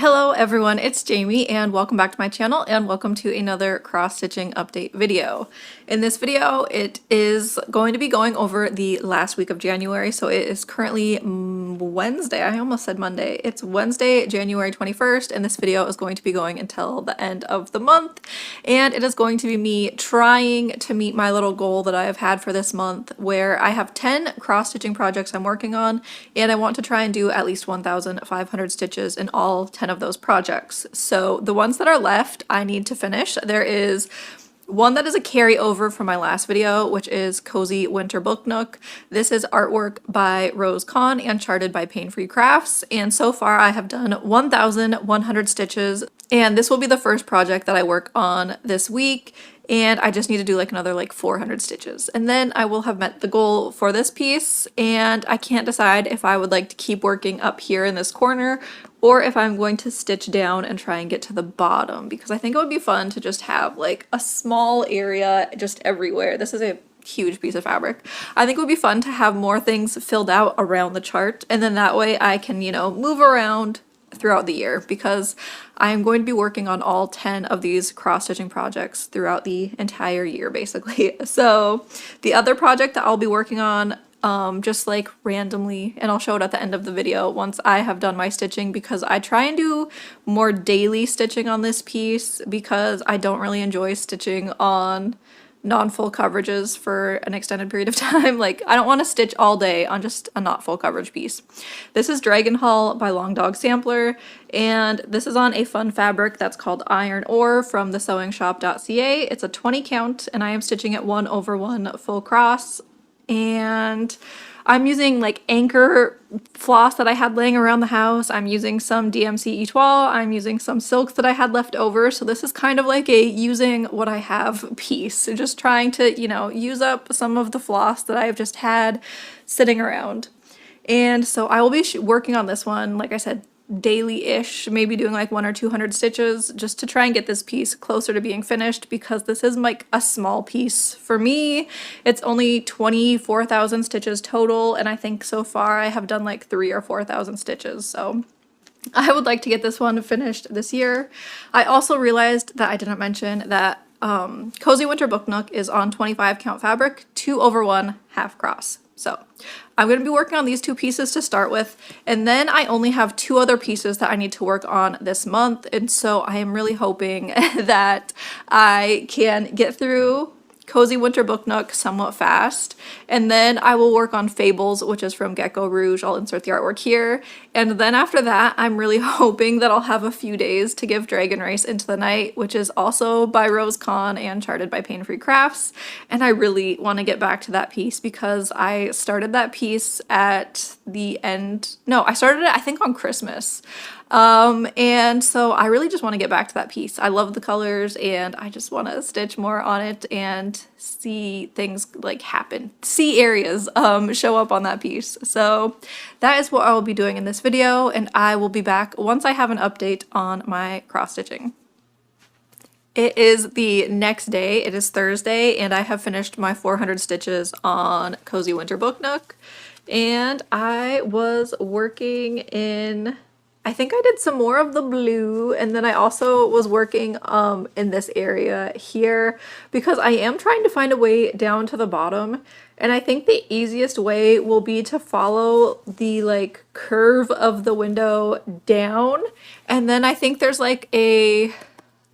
Hello everyone, it's Jamie and welcome back to my channel and welcome to another cross-stitching update video. In this video, it is going to be going over the last week of January, so it is currently Wednesday. I almost said Monday. It's Wednesday, January 21st, and this video is going to be going until the end of the month, and it is going to be me trying to meet my little goal that I have had for this month, where I have 10 cross-stitching projects I'm working on, and I want to try and do at least 1,500 stitches in all 10 of those projects. So the ones that are left, I need to finish. There is one that is a carryover from my last video, which is Cozy Winter Book Nook. This is artwork by Rose Kahn and charted by Pain Free Crafts. And so far I have done 1,100 stitches. And this will be the first project that I work on this week. And I just need to do like another 400 stitches. And then I will have met the goal for this piece. And I can't decide if I would like to keep working up here in this corner or if I'm going to stitch down and try and get to the bottom, because I think it would be fun to just have like a small area just everywhere. This is a huge piece of fabric. I think it would be fun to have more things filled out around the chart, and then that way I can, move around throughout the year, because I'm going to be working on all 10 of these cross-stitching projects throughout the entire year, basically. So the other project that I'll be working on just randomly, and I'll show it at the end of the video once I have done my stitching, because I try and do more daily stitching on this piece because I don't really enjoy stitching on non-full coverages for an extended period of time. I don't want to stitch all day on just a not full coverage piece. This is Dragon Hull by Long Dog Sampler, and this is on a fun fabric that's called Iron Ore from thesewingshop.ca. It's a 20 count, and I am stitching at 1/1 full cross. And I'm using anchor floss that I had laying around the house. I'm using some DMC Etoile. I'm using some silks that I had left over. So this is kind of like a using what I have piece. So just trying to, use up some of the floss that I've just had sitting around. And so I will be working on this one, like I said, daily-ish, maybe doing 100 or 200 stitches just to try and get this piece closer to being finished, because this is a small piece for me. It's only 24,000 stitches total, and I think so far I have done 3,000 or 4,000 stitches, so I would like to get this one finished this year. I also realized that I didn't mention that Cozy Winter Book Nook is on 25 count fabric, 2/1 half cross. So I'm going to be working on these two pieces to start with, and then I only have 2 other pieces that I need to work on this month, and so I am really hoping that I can get through Cozy Winter Book Nook somewhat fast, and then I will work on Fables, which is from Gecko Rouge. I'll insert the artwork here, and then after that I'm really hoping that I'll have a few days to give Dragon Race Into the Night, which is also by Rose Kahn and charted by Pain Free Crafts, and I really want to get back to that piece because I started that piece at the end, no, I started it I think on Christmas. And so I really just want to get back to that piece. I love the colors and I just want to stitch more on it and see things happen, see areas show up on that piece. So that is what I will be doing in this video, and I will be back once I have an update on my cross stitching. It is the next day, it is Thursday, and I have finished my 400 stitches on Cozy Winter Book Nook, and I was working in, I think I did some more of the blue, and then I also was working in this area here because I am trying to find a way down to the bottom, and I think the easiest way will be to follow the curve of the window down, and then I think there's a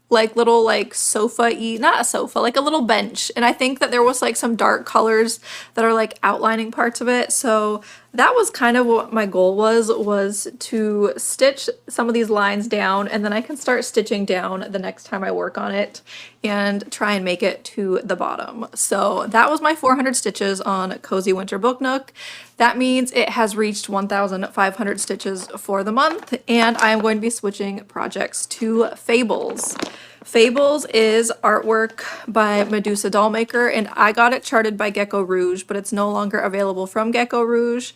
little sofa-y, not a sofa, a little bench, and I think that there was some dark colors that are outlining parts of it. So that was kind of what my goal was to stitch some of these lines down, and then I can start stitching down the next time I work on it and try and make it to the bottom. So that was my 400 stitches on Cozy Winter Book Nook. That means it has reached 1,500 stitches for the month, and I am going to be switching projects to Fables. Fables is artwork by Medusa Dollmaker, and I got it charted by Gecko Rouge, but it's no longer available from Gecko Rouge.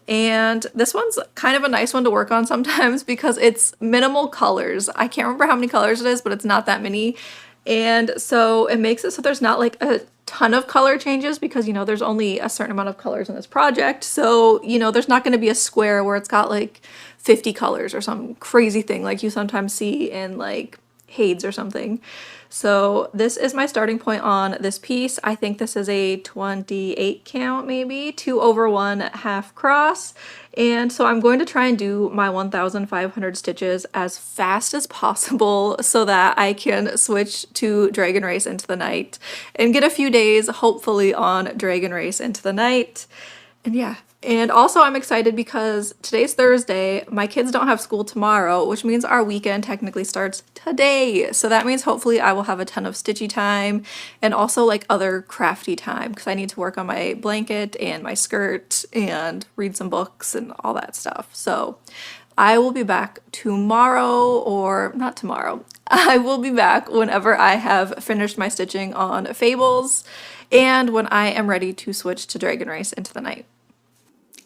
And this one's kind of a nice one to work on sometimes because it's minimal colors. I can't remember how many colors it is, but it's not that many. And so it makes it so there's not a ton of color changes because, there's only a certain amount of colors in this project. So, there's not going to be a square where it's got 50 colors or some crazy thing like you sometimes see in like Hades or something. So this is my starting point on this piece. I think this is a 28 count, maybe 2 over 1 half cross. And so I'm going to try and do my 1,500 stitches as fast as possible so that I can switch to Dragon Race Into the Night and get a few days hopefully on Dragon Race Into the Night. And yeah. And also I'm excited because today's Thursday, my kids don't have school tomorrow, which means our weekend technically starts today. So that means hopefully I will have a ton of stitchy time and also like other crafty time because I need to work on my blanket and my skirt and read some books and all that stuff. So I will be back tomorrow, or not tomorrow. I will be back whenever I have finished my stitching on Fables and when I am ready to switch to Dragon Race Into the Night.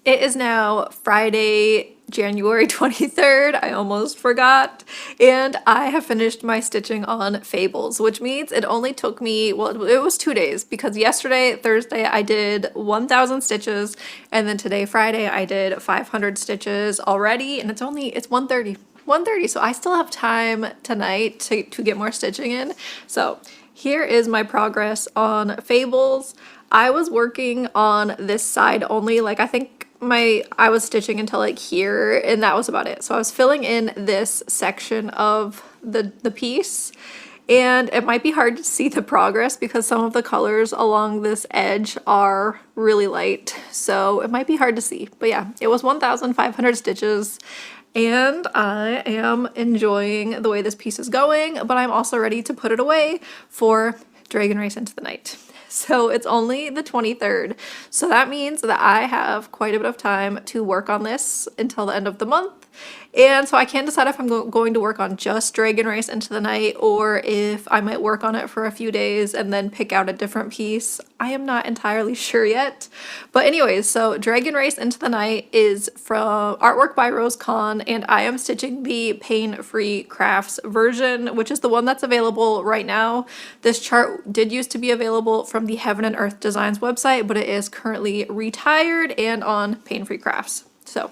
It is now Friday, January 23rd, I almost forgot, and I have finished my stitching on Fables, which means it only took me, well, it was 2 days, because yesterday, Thursday, I did 1,000 stitches, and then today, Friday, I did 500 stitches already, and it's 1:30, so I still have time tonight to get more stitching in. So here is my progress on Fables. I was working on this side only, like I think I was stitching until like here and that was about it. So I was filling in this section of the piece, and it might be hard to see the progress because some of the colors along this edge are really light. So it might be hard to see, but yeah, it was 1,500 stitches and I am enjoying the way this piece is going, but I'm also ready to put it away for Dragon Race Into the Night. So it's only the 23rd. So that means that I have quite a bit of time to work on this until the end of the month. And so I can't decide if I'm going to work on just Dragon Race Into the Night or if I might work on it for a few days and then pick out a different piece. I am not entirely sure yet. But anyways, so Dragon Race Into the Night is from artwork by Rose Kahn, and I am stitching the Pain-Free Crafts version, which is the one that's available right now. This chart did used to be available from the Heaven and Earth Designs website, but it is currently retired and on Pain-Free Crafts. So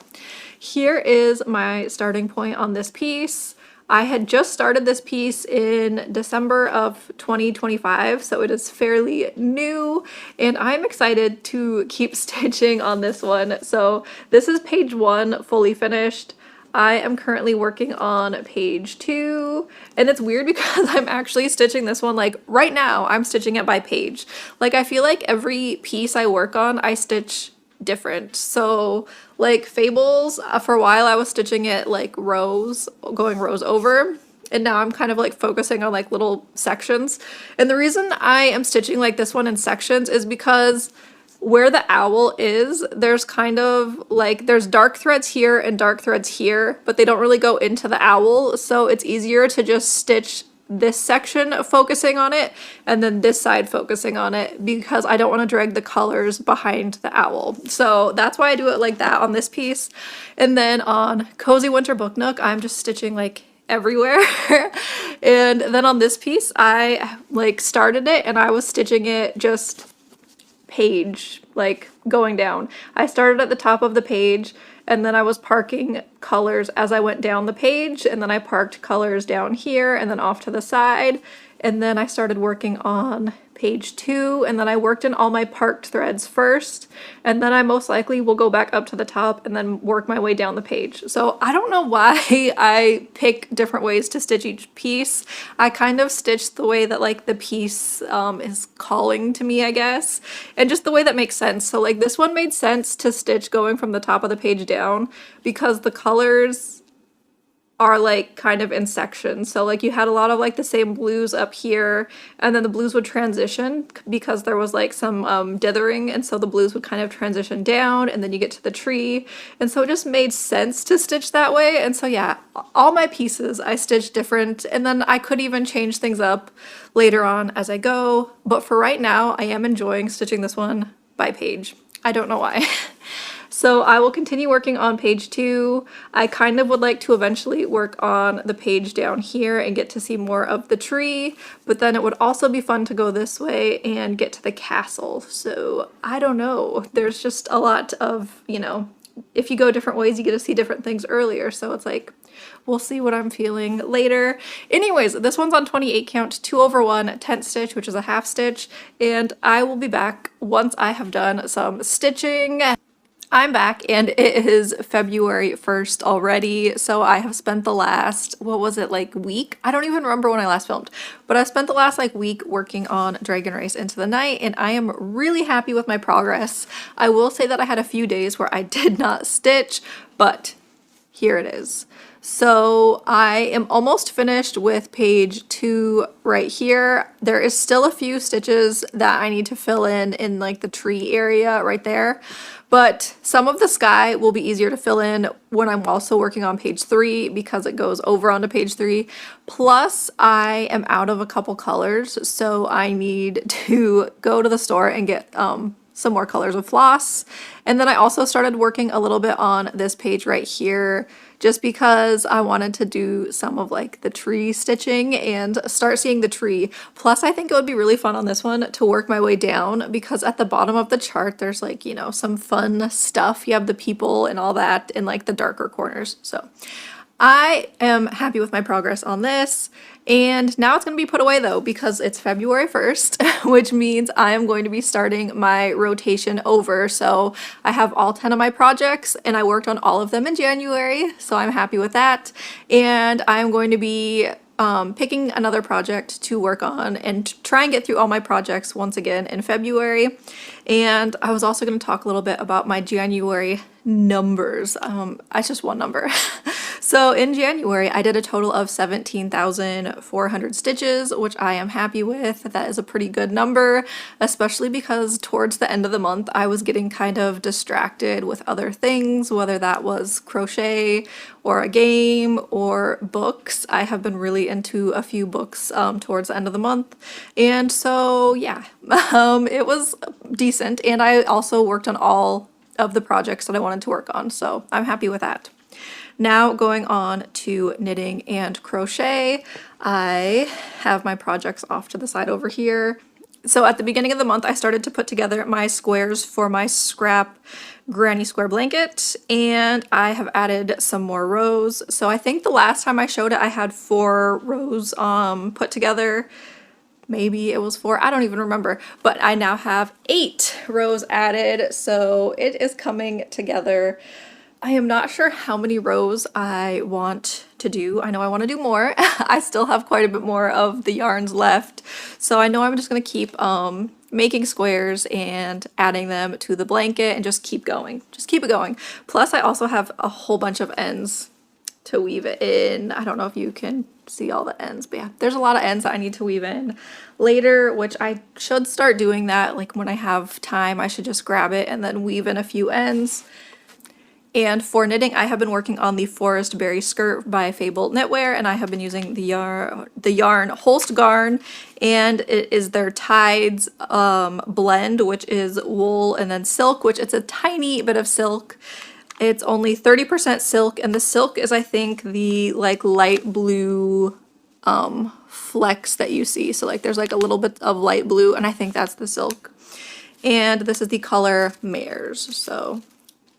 here is my starting point on this piece. I had just started this piece in December of 2025, so it is fairly new, and I'm excited to keep stitching on this one. So this is page 1 fully finished. I am currently working on page 2, and it's weird because I'm actually stitching this one like right now. I'm stitching it by page. Like I feel like every piece I work on, I stitch different. So like Fables, for a while I was stitching it like rows, going rows over, and now I'm kind of like focusing on like little sections. And the reason I am stitching like this one in sections is because where the owl is, there's kind of like, there's dark threads here and dark threads here, but they don't really go into the owl, so it's easier to just stitch this section focusing on it and then this side focusing on it because I don't want to drag the colors behind the owl. So that's why I do it like that on this piece. And then on Cozy Winter Book Nook, I'm just stitching like everywhere. And then on this piece, I like started it and I was stitching it just page, like going down. I started at the top of the page and then I was parking colors as I went down the page, and then I parked colors down here and then off to the side, and then I started working on page 2, and then I worked in all my parked threads first, and then I most likely will go back up to the top and then work my way down the page. So I don't know why I pick different ways to stitch each piece. I kind of stitch the way that like the piece is calling to me, I guess, and just the way that makes sense. So like this one made sense to stitch going from the top of the page down because the colors are like kind of in sections. So like you had a lot of like the same blues up here, and then the blues would transition because there was like some dithering, and so the blues would kind of transition down, and then you get to the tree, and so it just made sense to stitch that way. And so yeah, all my pieces I stitched different, and then I could even change things up later on as I go, but for right now I am enjoying stitching this one by page. I don't know why. So I will continue working on page 2. I kind of would like to eventually work on the page down here and get to see more of the tree, but then it would also be fun to go this way and get to the castle. So I don't know. There's just a lot of, you know, if you go different ways, you get to see different things earlier. So it's like, we'll see what I'm feeling later. Anyways, this one's on 28 count, 2 over 1 tent stitch, which is a half stitch, and I will be back once I have done some stitching. I'm back and it is February 1st already, so I have spent the last, what was it, like week? I don't even remember when I last filmed, but I spent the last like week working on Dragon Race Into the Night, and I am really happy with my progress. I will say that I had a few days where I did not stitch, but here it is. So I am almost finished with page 2 right here. There is still a few stitches that I need to fill in like the tree area right there, but some of the sky will be easier to fill in when I'm also working on page 3 because it goes over onto page 3. Plus I am out of a couple colors, so I need to go to the store and get some more colors of floss. And then I also started working a little bit on this page right here just because I wanted to do some of like the tree stitching and start seeing the tree. Plus I think it would be really fun on this one to work my way down because at the bottom of the chart there's like, you know, some fun stuff. You have the people and all that in like the darker corners. So I am happy with my progress on this, and now it's going to be put away though because it's February 1st, which means I am going to be starting my rotation over. So I have all 10 of my projects and I worked on all of them in January, so I'm happy with that. And I'm going to be picking another project to work on and try and get through all my projects once again in February. And I was also going to talk a little bit about my January numbers. It's just one number. So in January, I did a total of 17,400 stitches, which I am happy with. That is a pretty good number, especially because towards the end of the month, I was getting kind of distracted with other things, whether that was crochet or a game or books. I have been really into a few books towards the end of the month. And so, yeah, it was decent. And I also worked on all of the projects that I wanted to work on. So I'm happy with that. Now going on to knitting and crochet, I have my projects off to the side over here. So at the beginning of the month, I started to put together my squares for my scrap granny square blanket, and I have added some more rows. So I think the last time I showed it, I had 4 rows put together. Maybe it was 4, I don't even remember, but I now have 8 rows added, so it is coming together. I am not sure how many rows I want to do. I know I want to do more. I still have quite a bit more of the yarns left, so I know I'm just going to keep making squares and adding them to the blanket and just keep going. Just keep it going. Plus I also have a whole bunch of ends to weave it in. I don't know if you can see all the ends, but yeah, there's a lot of ends that I need to weave in later, which I should start doing that. Like when I have time, I should just grab it and then weave in a few ends. And for knitting, I have been working on the Forest Berry skirt by Fable Knitwear, and I have been using the yarn Holst Garn, and it is their Tides blend, which is wool and then silk, which it's a tiny bit of silk. It's only 30% silk, and the silk is, I think, the like light blue flecks that you see. So like there's like a little bit of light blue, and I think that's the silk. And this is the color Mares. So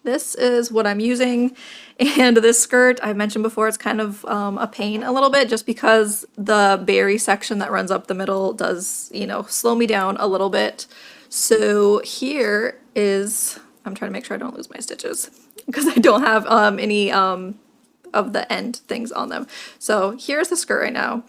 this is what I'm using. And this skirt, I mentioned before, it's kind of a pain a little bit just because the berry section that runs up the middle does, you know, slow me down a little bit. So here is, I'm trying to make sure I don't lose my stitches because I don't have any of the end things on them. So here's the skirt right now.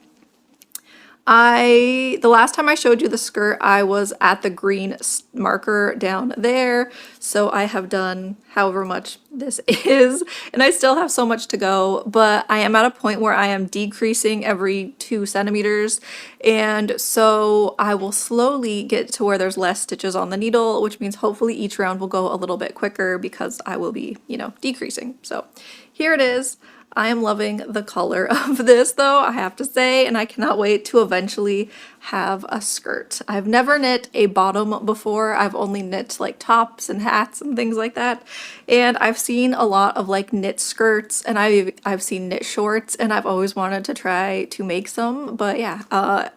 The last time I showed you the skirt, I was at the green marker down there. So I have done however much this is, and I still have so much to go, but I am at a point where I am decreasing every 2 centimeters. And so I will slowly get to where there's less stitches on the needle, which means hopefully each round will go a little bit quicker because I will be, you know, decreasing. So here it is. I am loving the color of this though, I have to say, and I cannot wait to eventually have a skirt. I've never knit a bottom before. I've only knit like tops and hats and things like that. And I've seen a lot of like knit skirts, and I've seen knit shorts, and I've always wanted to try to make some, but yeah,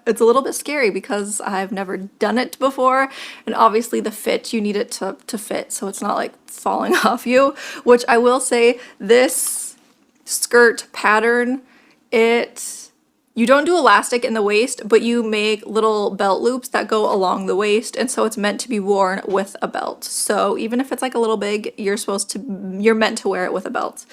it's a little bit scary because I've never done it before, and obviously the fit, you need it to fit so it's not like falling off you, which I will say this skirt pattern, you don't do elastic in the waist, but you make little belt loops that go along the waist, and so it's meant to be worn with a belt. So even if it's like a little big, you're meant to wear it with a belt.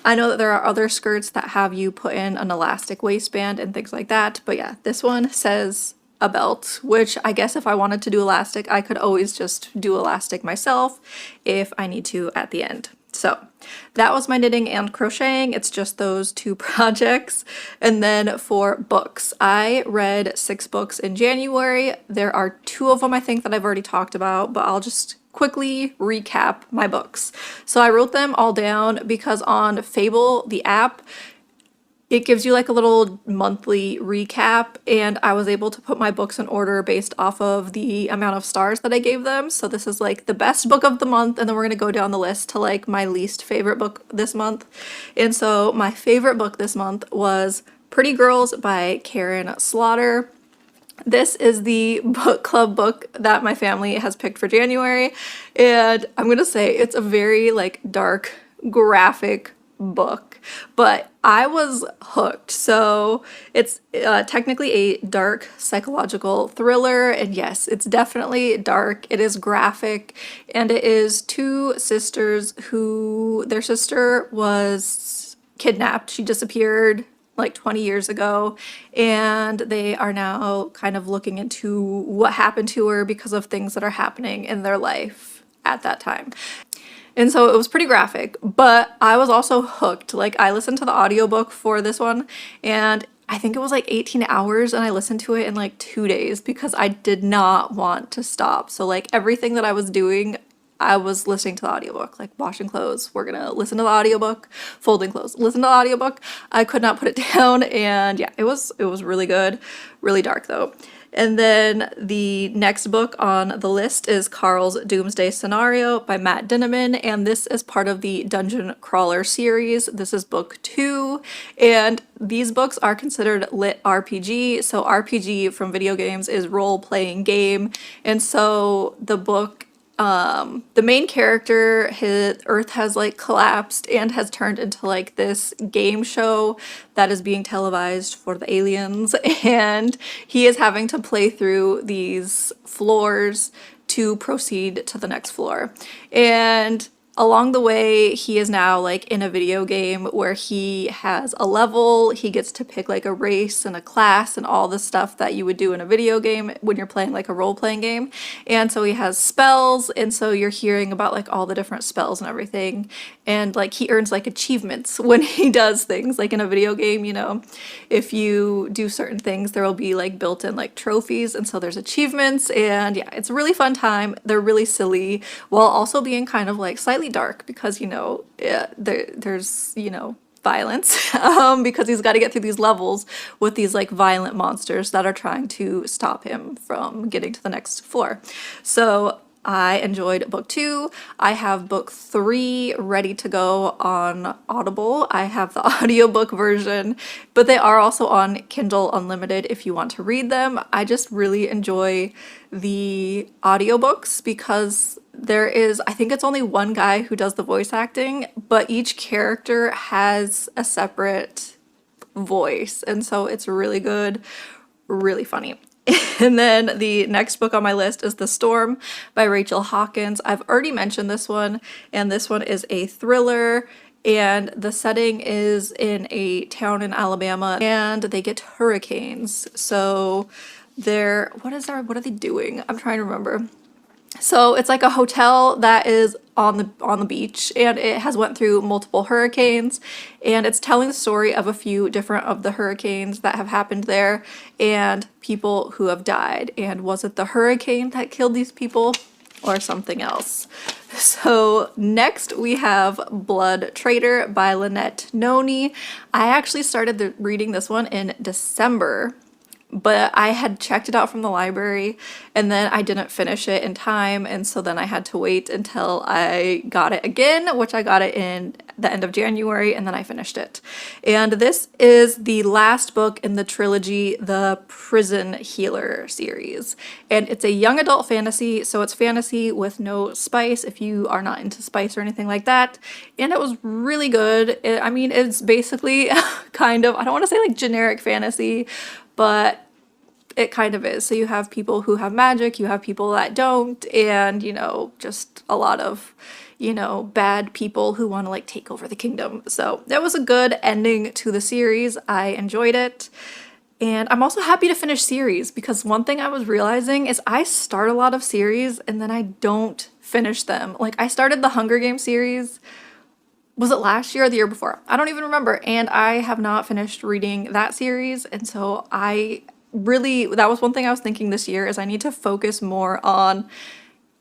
I know that there are other skirts that have you put in an elastic waistband and things like that, but yeah, this one says a belt, which I guess if I wanted to do elastic, I could always just do elastic myself if I need to at the end. So that was my knitting and crocheting. It's just those two projects. And then for books, I read 6 books in January. There are 2 of them I think that I've already talked about, but I'll just quickly recap my books. So I wrote them all down because on Fable, the app, it gives you like a little monthly recap, and I was able to put my books in order based off of the amount of stars that I gave them. So this is like the best book of the month, and then we're gonna go down the list to like my least favorite book this month. And so my favorite book this month was Pretty Girls by Karen Slaughter. This is the book club book that my family has picked for January, and I'm gonna say it's a very like dark, graphic book, but I was hooked. So it's technically a dark psychological thriller, and yes, it's definitely dark. It is graphic, and it is 2 sisters who their sister was kidnapped. She disappeared like 20 years ago, and they are now kind of looking into what happened to her because of things that are happening in their life at that time. And so it was pretty graphic, but I was also hooked. Like, I listened to the audiobook for this one, and I think it was like 18 hours, and I listened to it in like 2 days because I did not want to stop. So like everything that I was doing, I was listening to the audiobook, like washing clothes, we're gonna listen to the audiobook, folding clothes, listen to the audiobook. I could not put it down, and yeah, it was really good, really dark though. And then the next book on the list is Carl's Doomsday Scenario by Matt Dinneman, and this is part of the Dungeon Crawler series. This is book 2, and these books are considered lit RPG. So RPG from video games is role-playing game, and so the book, the main character, his Earth has like collapsed and has turned into like this game show that is being televised for the aliens, and he is having to play through these floors to proceed to the next floor. And along the way, he is now like in a video game where he has a level, he gets to pick like a race and a class and all the stuff that you would do in a video game when you're playing like a role-playing game. And so he has spells, and so you're hearing about like all the different spells and everything. And like he earns like achievements when he does things. Like in a video game, you know, if you do certain things, there will be like built-in like trophies, and so there's achievements. And yeah, it's a really fun time. They're really silly while also being kind of like slightly dark because, you know, there's, you know, violence because he's got to get through these levels with these like violent monsters that are trying to stop him from getting to the next floor. So I enjoyed book 2. I have book 3 ready to go on Audible. I have the audiobook version, but they are also on Kindle Unlimited if you want to read them. I just really enjoy the audiobooks because there is, I think it's only one guy who does the voice acting, but each character has a separate voice, and so it's really good, really funny. And then the next book on my list is The Storm by Rachel Hawkins. I've already mentioned this one, and this one is a thriller, and the setting is in a town in Alabama, and they get hurricanes. So what are they doing? I'm trying to remember. So it's like a hotel that is on the beach, and it has went through multiple hurricanes, and it's telling the story of a few different of the hurricanes that have happened there and people who have died. And was it the hurricane that killed these people? or something else. So next we have Blood Traitor by Lynette Noni. I actually started reading this one in December, but I had checked it out from the library and then I didn't finish it in time, and so then I had to wait until I got it again, which I got it in the end of January, and then I finished it. And this is the last book in the trilogy, the Prison Healer series. And it's a young adult fantasy, so it's fantasy with no spice if you are not into spice or anything like that. And it was really good. I mean, it's basically kind of, I don't want to say like generic fantasy, but it kind of is. So you have people who have magic, you have people that don't, and, you know, just a lot of, you know, bad people who want to like take over the kingdom. So that was a good ending to the series. I enjoyed it. And I'm also happy to finish series, because one thing I was realizing is I start a lot of series and then I don't finish them. Like I started the Hunger Games series, was it last year or the year before? I don't even remember. And I have not finished reading that series. And so that was one thing I was thinking this year, is I need to focus more on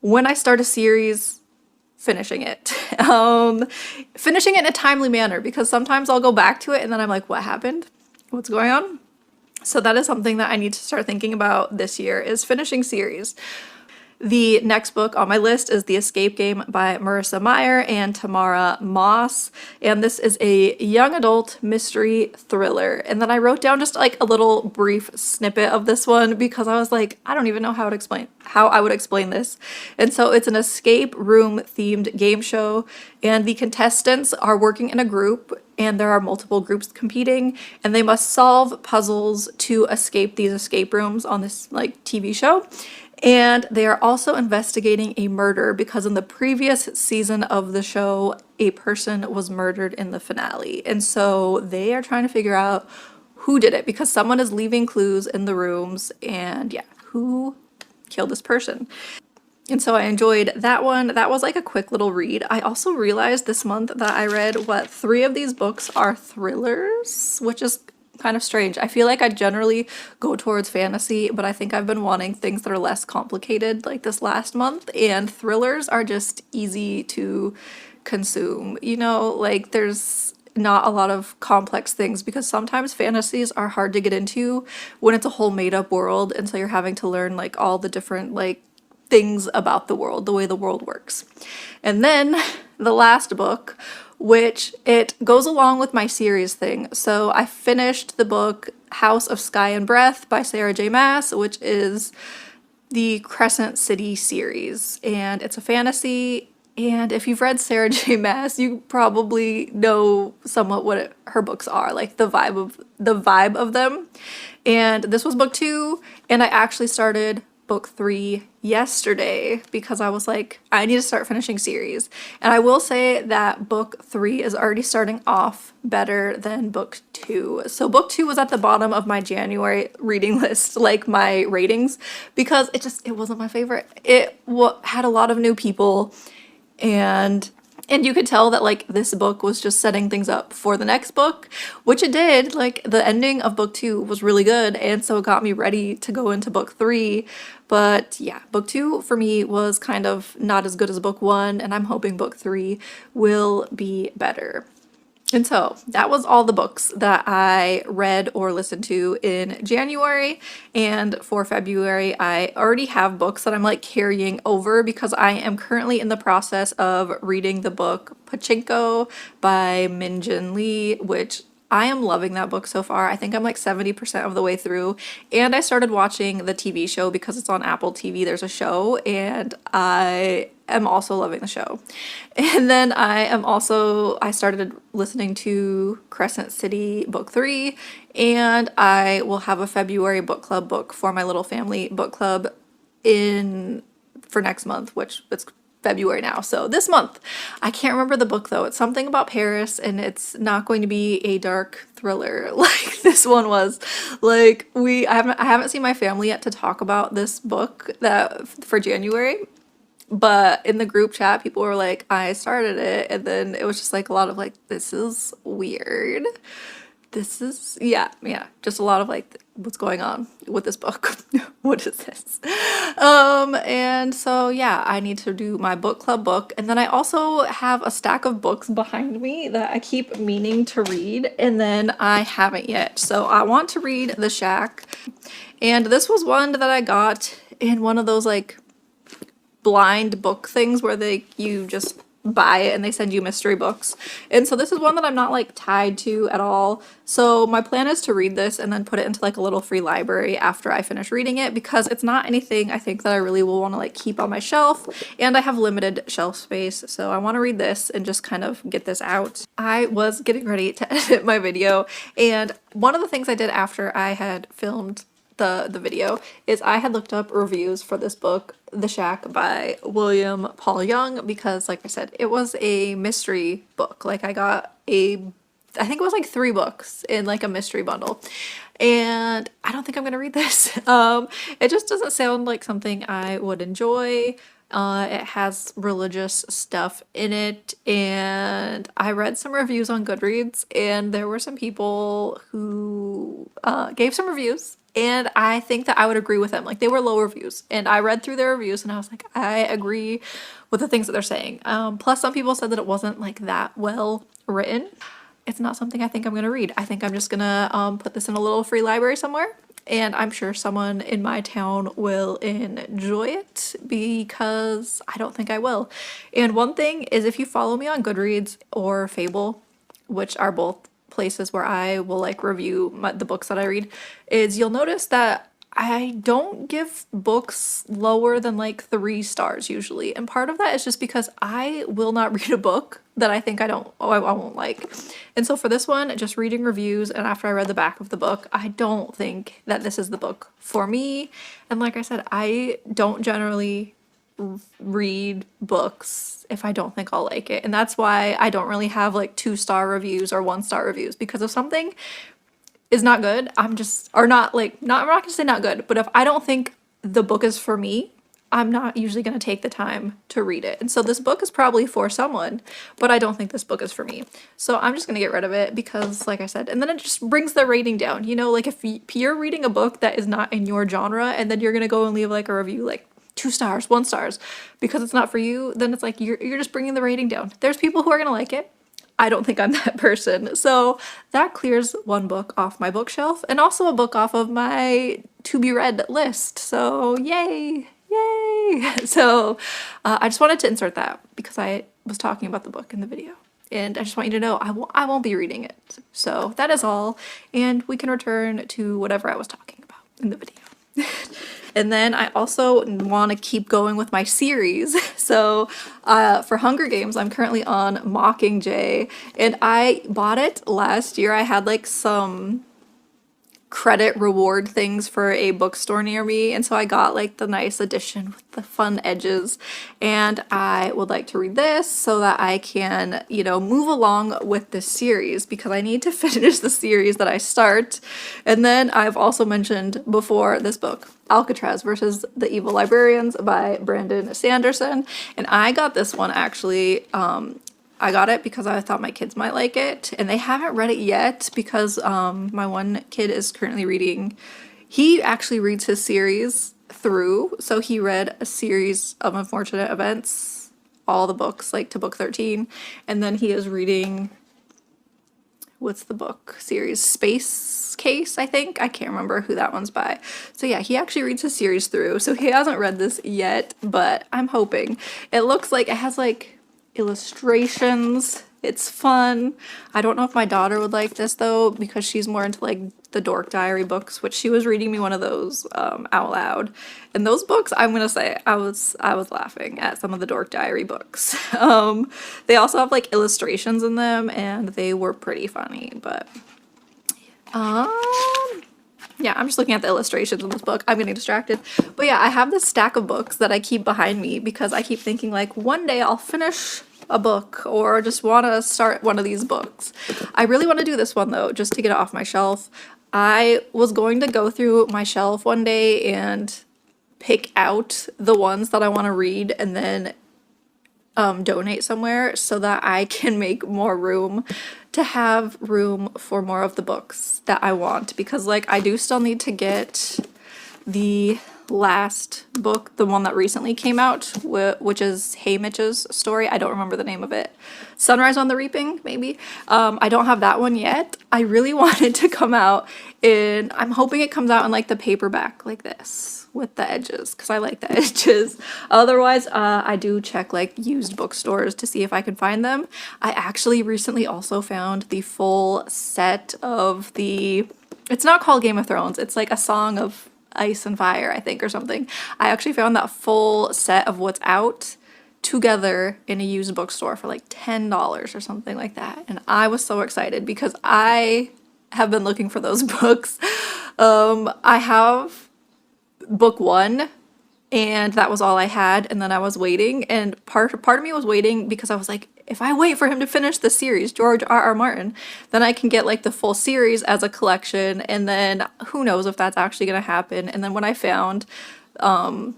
when I start a series, finishing it. Finishing it in a timely manner, because sometimes I'll go back to it and then I'm like, what happened? What's going on? So that is something that I need to start thinking about this year, is finishing series. The next book on my list is The Escape Game by Marissa Meyer and Tamara Moss. And this is a young adult mystery thriller. And then I wrote down just like a little brief snippet of this one, because I was like, I don't even know how I would explain this. And so it's an escape room themed game show, and the contestants are working in a group, and there are multiple groups competing, and they must solve puzzles to escape these escape rooms on this like TV show. And they are also investigating a murder, because in the previous season of the show, a person was murdered in the finale. And so they are trying to figure out who did it, because someone is leaving clues in the rooms, and yeah, who killed this person. And so I enjoyed that one. That was like a quick little read. I also realized this month that I read, 3 of these books are thrillers, which is kind of strange. I feel like I generally go towards fantasy, but I think I've been wanting things that are less complicated like this last month, and thrillers are just easy to consume. You know, like there's not a lot of complex things, because sometimes fantasies are hard to get into when it's a whole made up world, and so you're having to learn like all the different like things about the world, the way the world works. And then the last book, which it goes along with my series thing. So I finished the book House of Sky and Breath by Sarah J Maas, which is the Crescent City series. And it's a fantasy. And if you've read Sarah J Maas, you probably know somewhat what her books are, like the vibe of them. And this was book 2, and I actually started book 3 yesterday, because I was like, I need to start finishing series. And I will say that book 3 is already starting off better than book 2. So book 2 was at the bottom of my January reading list, like my ratings, because it wasn't my favorite. It had a lot of new people, and you could tell that like this book was just setting things up for the next book, which it did. Like the ending of book 2 was really good, and so it got me ready to go into book 3. But yeah, book 2 for me was kind of not as good as book 1, and I'm hoping book 3 will be better. And so that was all the books that I read or listened to in January. And for February, I already have books that I'm like carrying over, because I am currently in the process of reading the book Pachinko by Min Jin Lee, which I am loving that book so far. I think I'm like 70% of the way through, and I started watching the TV show because it's on Apple TV. There's a show, and I am also loving the show. And then I started listening to Crescent City book 3, and I will have a February book club book for my little family book club for next month, which it's February now. So this month, I can't remember the book though. It's something about Paris, and it's not going to be a dark thriller like this one was. Like I haven't seen my family yet to talk about this book for January. But in the group chat, people were like, I started it, and then it was just like a lot of like, this is weird. this is, yeah, just a lot of like what's going on with this book. What is this? And so yeah, I need to do my book club book, and then I also have a stack of books behind me that I keep meaning to read, and then I haven't yet. So I want to read The Shack, and this was one that I got in one of those like blind book things where you just buy it and they send you mystery books. And so this is one that I'm not like tied to at all. So my plan is to read this and then put it into like a little free library after I finish reading it, because it's not anything I think that I really will want to like keep on my shelf, and I have limited shelf space. So I want to read this and just kind of get this out. I was getting ready to edit my video, and one of the things I did after I had filmed the video is I had looked up reviews for this book, The Shack by William Paul Young, because like I said, it was a mystery book. Like I got I think it was like 3 books in like a mystery bundle, and I don't think I'm gonna read this. It just doesn't sound like something I would enjoy. It has religious stuff in it, and I read some reviews on Goodreads, and there were some people who gave some reviews, and I think that I would agree with them. Like, they were low reviews, and I read through their reviews and I was like, I agree with the things that they're saying. Plus some people said that it wasn't like that well written. It's not something I think I'm gonna read. I think I'm just gonna put this in a little free library somewhere, and I'm sure someone in my town will enjoy it, because I don't think I will. And one thing is, if you follow me on Goodreads or Fable, which are both places where I will like review the books that I read, is you'll notice that I don't give books lower than like 3 stars usually. And part of that is just because I will not read a book that I think I won't like. And so for this one, just reading reviews and after I read the back of the book, I don't think that this is the book for me. And like I said, I don't generally read books if I don't think I'll like it. And that's why I don't really have like 2-star reviews or 1-star reviews, because if something is not good, I'm not gonna say not good, but if I don't think the book is for me, I'm not usually gonna take the time to read it. And so this book is probably for someone, but I don't think this book is for me. So I'm just gonna get rid of it, because like I said, and then it just brings the rating down. You know, like if you're reading a book that is not in your genre and then you're gonna go and leave like a review like 2 stars, 1 stars, because it's not for you, then it's like you're just bringing the rating down. There's people who are gonna like it. I don't think I'm that person. So that clears one book off my bookshelf, and also a book off of my to be read list. So yay, yay. So I just wanted to insert that because I was talking about the book in the video. And I just want you to know I won't be reading it. So that is all. And we can return to whatever I was talking about in the video. And then I also want to keep going with my series. So for Hunger Games, I'm currently on Mockingjay, and I bought it last year. I had like some credit reward things for a bookstore near me, and so I got like the nice edition with the fun edges, and I would like to read this so that I can, you know, move along with this series, because I need to finish the series that I start. And then I've also mentioned before this book, Alcatraz versus the Evil Librarians by Brandon Sanderson, and I got this one actually I got it because I thought my kids might like it, and they haven't read it yet because my one kid is currently reading. He actually reads his series through, so he read a series of Unfortunate Events, all the books like to book 13, and then he is reading, what's the book series? Space Case, I think. I can't remember who that one's by. So yeah, he actually reads his series through, so he hasn't read this yet, but I'm hoping. It looks like it has like illustrations. It's fun. I don't know if my daughter would like this though, because she's more into like the Dork Diary books, which she was reading me one of those out loud. And those books, I'm gonna say, I was laughing at some of the Dork Diary books. They also have like illustrations in them, and they were pretty funny. But yeah, I'm just looking at the illustrations in this book. I'm getting distracted. But yeah, I have this stack of books that I keep behind me because I keep thinking like one day I'll finish a book or just want to start one of these books. I really want to do this one though, just to get it off my shelf. I was going to go through my shelf one day and pick out the ones that I want to read and then donate somewhere so that I can make more room to have room for more of the books that I want, because like I do still need to get the last book, the one that recently came out, which is Hey Mitch's story. I don't remember the name of it. Sunrise on the Reaping, maybe. I don't have that one yet. I really want it to come out in, I'm hoping it comes out in like the paperback like this with the edges, because I like the edges. Otherwise, I do check like used bookstores to see if I can find them. I actually recently also found the full set of the, it's not called Game of Thrones, it's like A Song of Ice and Fire, I think, or something. I actually found that full set of what's out together in a used bookstore for like $10 or something like that. And I was so excited because I have been looking for those books. I have book one, and that was all I had, and then I was waiting, and part of me was waiting because I was like, if I wait for him to finish the series, George R.R. Martin, then I can get like the full series as a collection, and then who knows if that's actually gonna happen. And then when I found the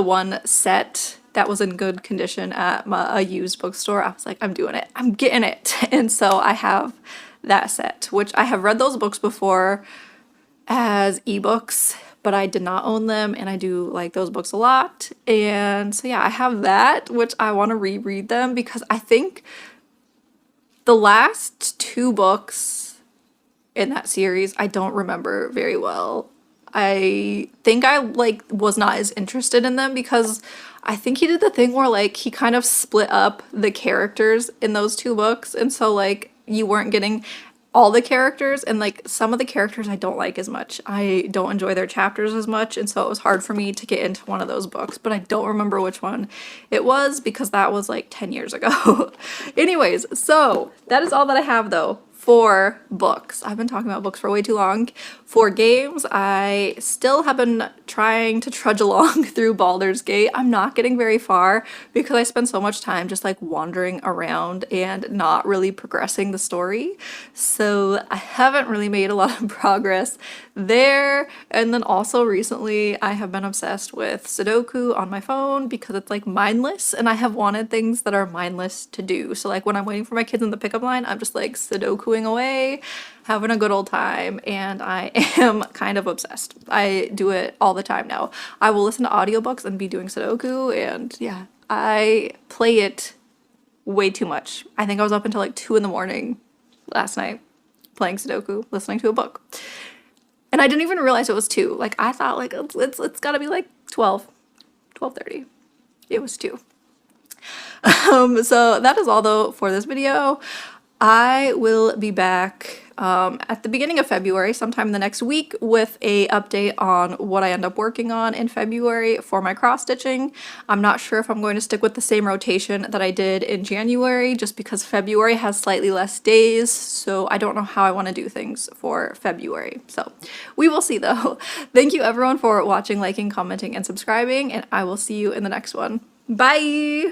one set that was in good condition at a used bookstore, I was like, I'm doing it, I'm getting it. And so I have that set, which I have read those books before as ebooks, but I did not own them, and I do like those books a lot. And so yeah, I have that, which I want to reread them because I think the last two books in that series I don't remember very well. I think I like was not as interested in them because I think he did the thing where like he kind of split up the characters in those two books, and so like you weren't getting all the characters, and like some of the characters I don't like as much. I don't enjoy their chapters as much, and so it was hard for me to get into one of those books, but I don't remember which one it was because that was like 10 years ago. Anyways, so that is all that I have though for books. I've been talking about books for way too long. For games, I still have been trying to trudge along through Baldur's Gate. I'm not getting very far because I spend so much time just like wandering around and not really progressing the story. So I haven't really made a lot of progress there. And then also recently I have been obsessed with Sudoku on my phone because it's like mindless, and I have wanted things that are mindless to do. So like when I'm waiting for my kids in the pickup line, I'm just like Sudokuing away, having a good old time, and I am kind of obsessed. I do it all the time now. I will listen to audiobooks and be doing Sudoku, and yeah, I play it way too much. I think I was up until like 2 in the morning last night playing Sudoku, listening to a book. And I didn't even realize it was 2. Like I thought like it's gotta be like 12:30. It was 2. So that is all though for this video. I will be back at the beginning of February, sometime in the next week, with a update on what I end up working on in February for my cross stitching. I'm not sure if I'm going to stick with the same rotation that I did in January, just because February has slightly less days, so I don't know how I want to do things for February. So we will see though. Thank you everyone for watching, liking, commenting, and subscribing, and I will see you in the next one. Bye!